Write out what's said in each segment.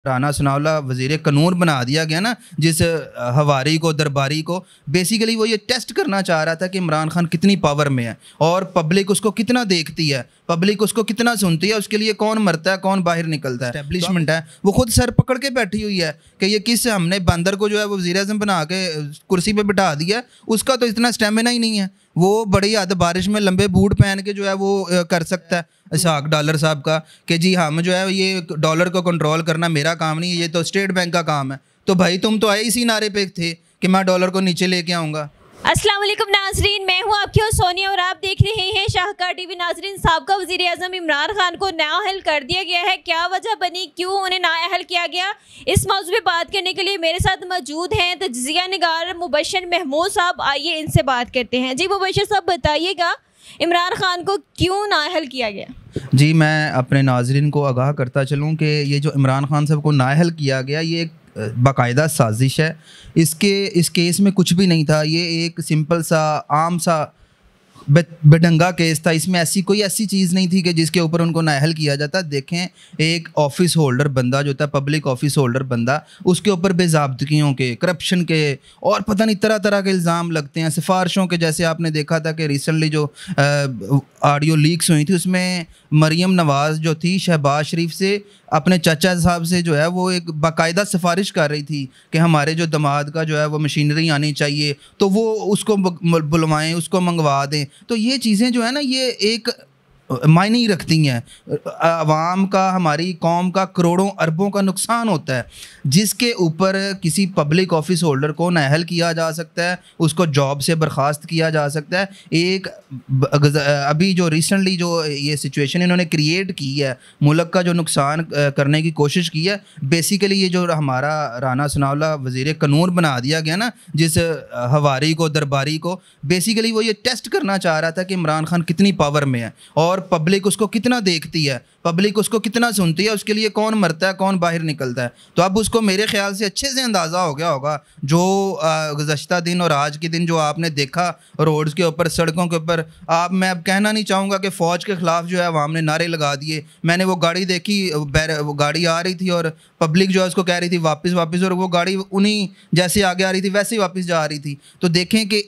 राना सनाउल्लाह वज़ीर कानून बना दिया गया ना, जिस हवारी को दरबारी को, बेसिकली वो ये टेस्ट करना चाह रहा था कि इमरान खान कितनी पावर में है और पब्लिक उसको कितना देखती है, पब्लिक उसको कितना सुनती है, उसके लिए कौन मरता है कौन बाहर निकलता है। एस्टेब्लिशमेंट है वो खुद सर पकड़ के बैठी हुई है कि ये किस हमने बंदर को जो है वो वज़ीर-ए-आज़म बना के कुर्सी पे बिठा दिया, उसका तो इतना स्टेमिना ही नहीं है। वो बड़ी हद बारिश में लंबे बूट पहन के जो है वो कर सकता है इसहाक डॉलर साहब का कि जी हम जो है ये डॉलर को कंट्रोल करना मेरा काम नहीं है, ये तो स्टेट बैंक का काम है। तो भाई तुम तो आए इसी नारे पे थे कि मैं डॉलर को नीचे लेके आऊँगा। अस्सलाम वालेकुम नाजरीन, मैं हूं आपकी होस्ट सोनिया और आप देख रहे हैं शाहकार टीवी। नाजरीन, साबका वज़ीर आज़म इमरान खान को नाअहल कर दिया गया है, क्या वजह बनी, क्यों उन्हें नाअहल किया गया, इस मौजू पे बात करने के लिए मेरे साथ मौजूद हैं तजिया निगार मुबशर महमूद साहब। आइए इनसे बात करते हैं। जी मुबशर साहब, बताइएगा इमरान खान को क्यों नाअहल किया गया? जी, मैं अपने नाजरीन को आगाह करता चलूँ कि ये जो इमरान खान साहब को नाअहल किया गया ये एक बाकायदा साजिश है। इस केस में कुछ भी नहीं था, ये एक सिंपल सा आम सा बेढंगा केस था। इसमें कोई ऐसी चीज़ नहीं थी कि जिसके ऊपर उनको नाअहल किया जाता। देखें, एक ऑफिस होल्डर बंदा जो होता है, पब्लिक ऑफिस होल्डर बंदा, उसके ऊपर बेज़ाब्तगियों के, करप्शन के और पता नहीं तरह तरह के इल्ज़ाम लगते हैं, सिफारिशों के। जैसे आपने देखा था कि रिसेंटली जो ऑडियो लीक्स हुई थी उसमें मरीम नवाज़ जो थी शहबाज शरीफ से अपने चाचा साहब से जो है वो एक बाकायदा सिफारिश कर रही थी कि हमारे जो दामाद का जो है वो मशीनरी आनी चाहिए, तो वो उसको बुलवाएं, उसको मंगवा दें। तो ये चीज़ें जो है ना ये एक मायने ही रखती हैं। आवाम का, हमारी कौम का करोड़ों अरबों का नुकसान होता है, जिसके ऊपर किसी पब्लिक ऑफिस होल्डर को नाअहल किया जा सकता है, उसको जॉब से बर्खास्त किया जा सकता है। एक अभी जो रिसेंटली जो ये सिचुएशन इन्होंने क्रिएट की है, मुल्क का जो नुकसान करने की कोशिश की है, बेसिकली ये जो हमारा राना सनाउल्लाह वज़ीर कानून बना दिया गया ना, जिस हवारी को दरबारी को, बेसिकली वो ये टेस्ट करना चाह रहा था कि इमरान खान कितनी पावर में है और पब्लिक उसको कितना देखती है, पब्लिक उसको कितना सुनती है, उसके लिए कौन मरता है कौन बाहर निकलता है। तो अब उसको मेरे ख्याल से अच्छे से अंदाज़ा हो गया होगा जो गुज़श्ता दिन और आज के दिन जो आपने देखा रोड्स के ऊपर, सड़कों के ऊपर। मैं अब कहना नहीं चाहूँगा कि फ़ौज के ख़िलाफ़ जो है अवाम ने नारे लगा दिए। मैंने वो गाड़ी देखी, वो गाड़ी आ रही थी और पब्लिक जो है उसको कह रही थी वापस वापस, और वो गाड़ी उन्हीं जैसे आगे आ रही थी वैसे ही वापस जा रही थी। तो देखें कि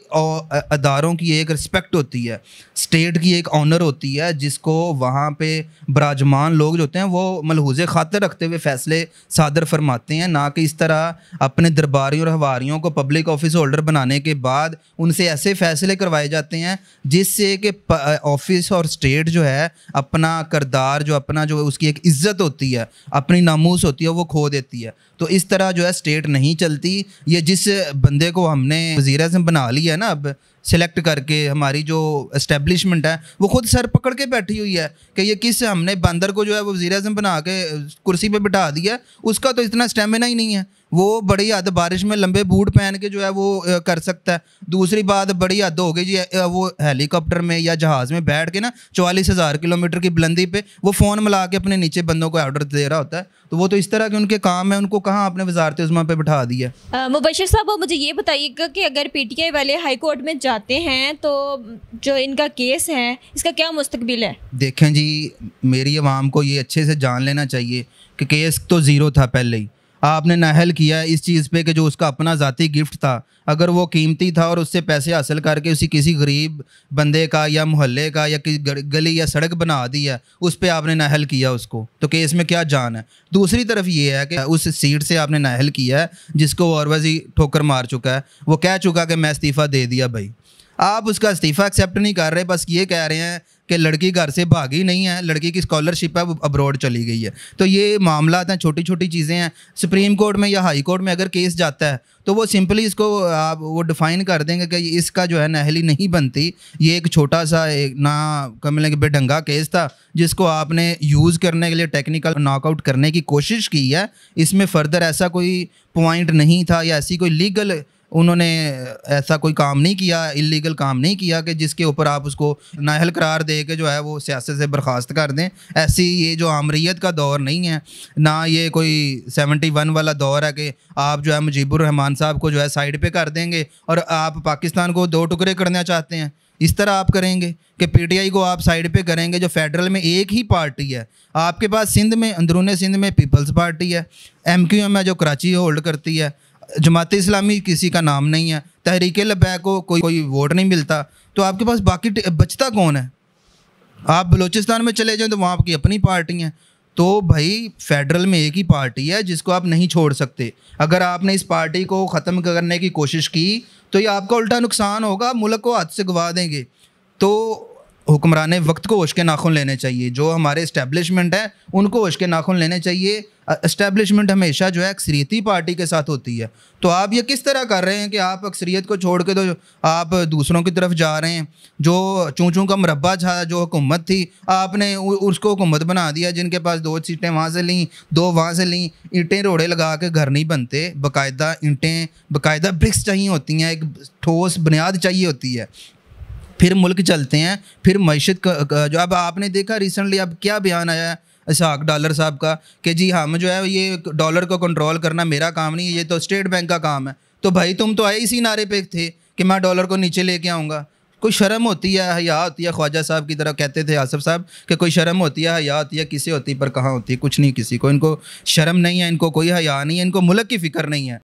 अदारों की एक रिस्पेक्ट होती है, स्टेट की एक ऑनर होती है, जिसको वहाँ पे बराजमान लोग जो होते हैं वो मलहूज़े खातिर रखते हुए फ़ैसले सादर फरमाते हैं, ना कि इस तरह अपने दरबारियों और हवारियों को पब्लिक ऑफिस होल्डर बनाने के बाद उनसे ऐसे फ़ैसले करवाए जाते हैं जिससे कि ऑफिस और स्टेट जो है अपना किरदार, जो अपना जो उसकी एक इज़्ज़त होती है, अपनी नामूस होती है, वो खो देती है। तो इस तरह जो है स्टेट नहीं चलती। ये जिस बंदे को हमने वज़ीर-ए-आज़म बना लिया है ना अब सिलेक्ट करके, हमारी जो एस्टेब्लिशमेंट है वो खुद सर पकड़ के बैठी हुई है कि ये किस हमने बंदर को जो है वो वज़ीर-ए-आज़म बना के कुर्सी पे बिठा दिया, उसका तो इतना स्टेमिना ही नहीं है। वो बड़ी हद बारिश में लंबे बूट पहन के जो है वो कर सकता है। दूसरी बात बड़ी हद हो गई जी, वो हेलीकॉप्टर में या जहाज़ में बैठ के ना 44,000 किलोमीटर की बुलंदी पे वो फ़ोन मिला के अपने नीचे बंदों को ऑर्डर दे रहा होता है। तो वो तो इस तरह के उनके काम है, उनको कहाँ आपने वज़ारत उज़्मा पे बिठा दिया। मुबशर साहब, वो मुझे ये बताइएगा कि अगर पीटीआई वाले हाई कोर्ट में जाते हैं तो जो इनका केस है इसका क्या मुस्तकबिल है? देखें जी, मेरी आवाम को ये अच्छे से जान लेना चाहिए कि केस तो ज़ीरो था पहले ही। आपने नाअहल किया इस चीज़ पे कि जो उसका अपना ज़ाती गिफ्ट था, अगर वो कीमती था और उससे पैसे हासिल करके उसी किसी गरीब बंदे का या मोहल्ले का या किसी गली या सड़क बना दी है, उस पे आपने नाअहल किया उसको, तो केस में क्या जान है। दूसरी तरफ ये है कि उस सीट से आपने नाअहल किया है जिसको औरवज़ी ठोकर मार चुका है, वो कह चुका कि मैं इस्तीफ़ा दे दिया। भाई आप उसका इस्तीफ़ा एक्सेप्ट नहीं कर रहे, बस ये कह रहे हैं कि लड़की घर से भागी नहीं है, लड़की की स्कॉलरशिप है वो अब्रॉड चली गई है। तो ये मामला हैं, छोटी छोटी चीज़ें हैं। सुप्रीम कोर्ट में या हाई कोर्ट में अगर केस जाता है तो वो सिंपली इसको आप वो डिफ़ाइन कर देंगे कि इसका जो है नाअहली नहीं बनती। ये एक छोटा सा ना कम कि बेढंगा केस था जिसको आपने यूज़ करने के लिए टेक्निकल नॉकआउट करने की कोशिश की है। इसमें फ़र्दर ऐसा कोई पॉइंट नहीं था या ऐसी कोई लीगल उन्होंने ऐसा कोई काम नहीं किया, इलीगल काम नहीं किया कि जिसके ऊपर आप उसको नाअहल करार दे के जो है वो सियासत से बर्खास्त कर दें। ऐसी ये जो आमरीत का दौर नहीं है, ना ये कोई 71 वाला दौर है कि आप जो है मुजीबुर रहमान साहब को जो है साइड पे कर देंगे और आप पाकिस्तान को दो टुकड़े करना चाहते हैं। इस तरह आप करेंगे कि पीटीआई को आप साइड पे करेंगे, जो फेडरल में एक ही पार्टी है। आपके पास सिंध में, अंदरूनी सिंध में पीपल्स पार्टी है, एमक्यूएम है जो कराची होल्ड करती है, जमात इस्लामी किसी का नाम नहीं है, तहरीक लबैक को कोई वोट नहीं मिलता, तो आपके पास बाकी बचता कौन है? आप बलूचिस्तान में चले जाएं तो वहाँ आपकी अपनी पार्टी हैं। तो भाई फेडरल में एक ही पार्टी है जिसको आप नहीं छोड़ सकते। अगर आपने इस पार्टी को ख़त्म करने की कोशिश की तो ये आपका उल्टा नुकसान होगा, मुल्क को हाथ से गवा देंगे। तो हुक्मरान वक्त को होश के नाखून लेने चाहिए, जो हमारे इस्टेब्लिशमेंट है उनको होश के नाखून लेने चाहिए। इस्टेब्लिशमेंट हमेशा जो है अक्सरियती पार्टी के साथ होती है। तो आप ये किस तरह कर रहे हैं कि आप अक्सरियत को छोड़ के तो आप दूसरों की तरफ जा रहे हैं। जो चूँ चूँ का मुरब्बा था, जो हुकूमत थी, आपने उसको हुकूमत बना दिया। जिनके पास 2 सीटें वहाँ से लीं, 2 वहाँ से लीं। ईंटें रोड़े लगा के घर नहीं बनते, बाकायदा ईंटें, बाकायदा ब्रिक्स चाहिए होती हैं, एक ठोस बुनियाद चाहिए होती है, फिर मुल्क चलते हैं। फिर मईशत जो अब आपने देखा रिसेंटली, अब क्या बयान आया है इसहाक डालर साहब का कि जी हम जो है ये डॉलर को कंट्रोल करना मेरा काम नहीं है, ये तो स्टेट बैंक का काम है। तो भाई तुम तो आए इसी नारे पे थे कि मैं डॉलर को नीचे लेके आऊँगा। कोई शर्म होती है, हया होती है? ख्वाजा साहब की तरह कहते थे आसिफ साहब कि कोई शर्म होती है, हया होती है? किसी होती, पर कहाँ होती है? कुछ नहीं, किसी को। इनको शर्म नहीं है, इनको कोई हया नहीं है, इनको मुल्क की फ़िक्र नहीं है।